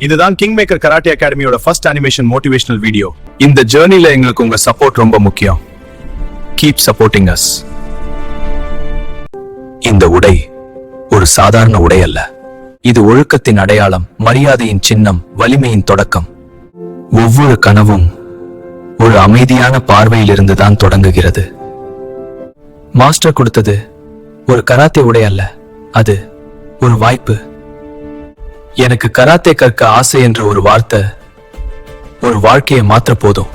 இதுதான் king maker karate அகாடமியோட first animation motivational video. இந்த ஜர்னில எங்களுக்கு உங்க சப்போர்ட் ரொம்ப முக்கியம். Keep supporting us. இந்த உடை ஒரு சாதாரண உடை அல்ல. இது ஒழுக்கத்தின் அடையாளம், மரியாதையின் சின்னம், வலிமையின் தொடக்கம். ஒவ்வொரு கனவும் ஒரு அமைதியான பார்வையிலிருந்து தான் தொடங்குகிறது. மாஸ்டர் கொடுத்தது ஒரு கராத்தே உடை அல்ல, அது ஒரு வாய்ப்பு. எனக்கு கராத்தே கற்க ஆசை என்ற ஒரு வார்த்தை ஒரு வாழ்க்கையை மாற்ற போதும்.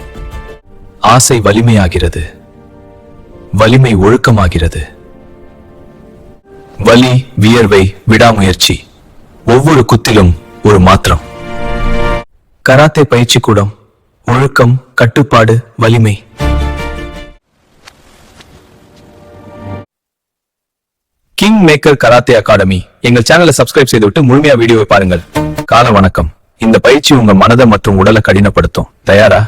ஆசை வலிமையாகிறது, வலிமை ஒழுக்கமாகிறது. வலி, வியர்வை, விடாமுயற்சி, ஒவ்வொரு குத்திலும் ஒரு மாற்றம். கராத்தே பயிற்சி கூடம், ஒழுக்கம், கட்டுப்பாடு, வலிமை. கிங் மேக்கர் கராத்தே அகாடமி எங்கள் சேனலை சப்ஸ்கிரைப் செய்துவிட்டு முழுமையா வீடியோவை பாருங்கள். கால வணக்கம். இந்த பயிற்சி உங்க மனதை மற்றும் உடலை கடினப்படுத்தும். தயாரா?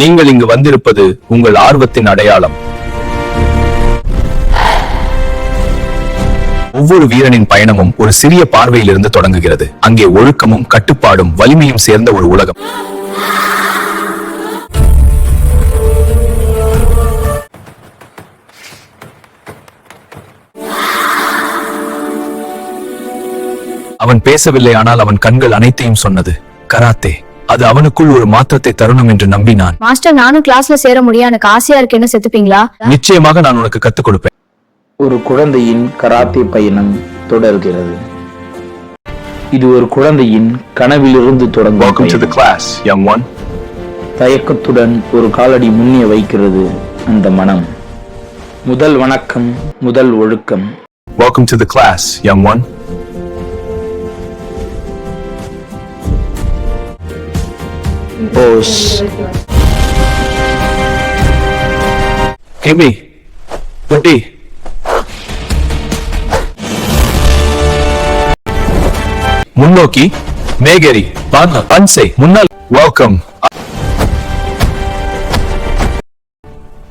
நீங்கள் இங்கு வந்திருப்பது உங்கள் ஆர்வத்தின் அடையாளம். ஒவ்வொரு வீரனின் பயணமும் ஒரு சிறிய பார்வையிலிருந்து தொடங்குகிறது. அங்கே ஒழுக்கமும் கட்டுப்பாடும் வலிமையும் சேர்ந்த ஒரு உலகம். அவன் பேசவில்லை, ஆனால் அவன் கண்கள் அனைத்தையும் சொன்னது. கராத்தே அது அவனுக்குள் ஒரு மாற்றத்தை தருணம் என்று நம்பினான். மாஸ்டர், நானும் கிளாஸ்ல சேர முடியும், எனக்கு ஆசையா இருக்கு, என்ன செத்துப்பீங்களா? நிச்சயமாக நான் உனக்கு கத்துக் கொடுப்பேன். ஒரு குழந்தையின் கராத்தே பயணம் தொடர்கிறது. இது ஒரு குழந்தையின் கனவிலிருந்து தொடங்கும். தயக்கத்துடன் ஒரு காலடி முன்னே வைக்கிறது அந்த மனம். முதல் வணக்கம், முதல் ஒழுக்கம். Welcome to the class, young one. Boss. Kimi, Putti. முன்னோக்கி, மேகரி, பன்சை, முன்னால். வெல்கம்.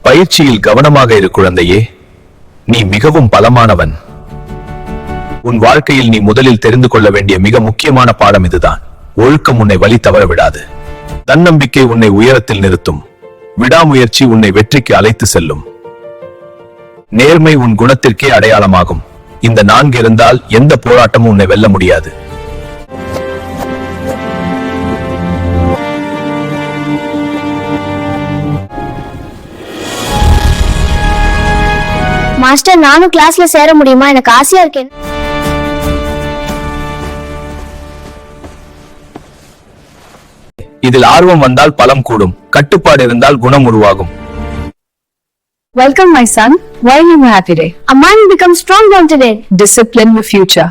பயிற்சியில் கவனமாக இரு குழந்தையே. நீ மிகவும் பலமானவன். உன் வாழ்க்கையில் நீ முதலில் தெரிந்து கொள்ள வேண்டிய மிக முக்கியமான பாடம் இதுதான். ஒழுக்கம் உன்னை வழி தவற விடாது. தன்னம்பிக்கை உன்னை உயரத்தில் நிறுத்தும். விடாமுயற்சி உன்னை வெற்றிக்கு அழைத்து செல்லும். நேர்மை உன் குணத்திற்கே அடையாளமாகும். இந்த 4 இருந்தால் எந்த போராட்டமும் உன்னை வெல்ல முடியாது. மாஸ்டர், நானும் கிளாஸ்ல சேர முடியுமா? எனக்கு ஆசையா இருக்கேன். இதில் ஆர்வம் வந்தால் பலம் கூடும், கட்டுப்பாடு இருந்தால் குணம் உருவாகும். Welcome, my son. Why are you happy today? A man becomes strong from today. Discipline the future.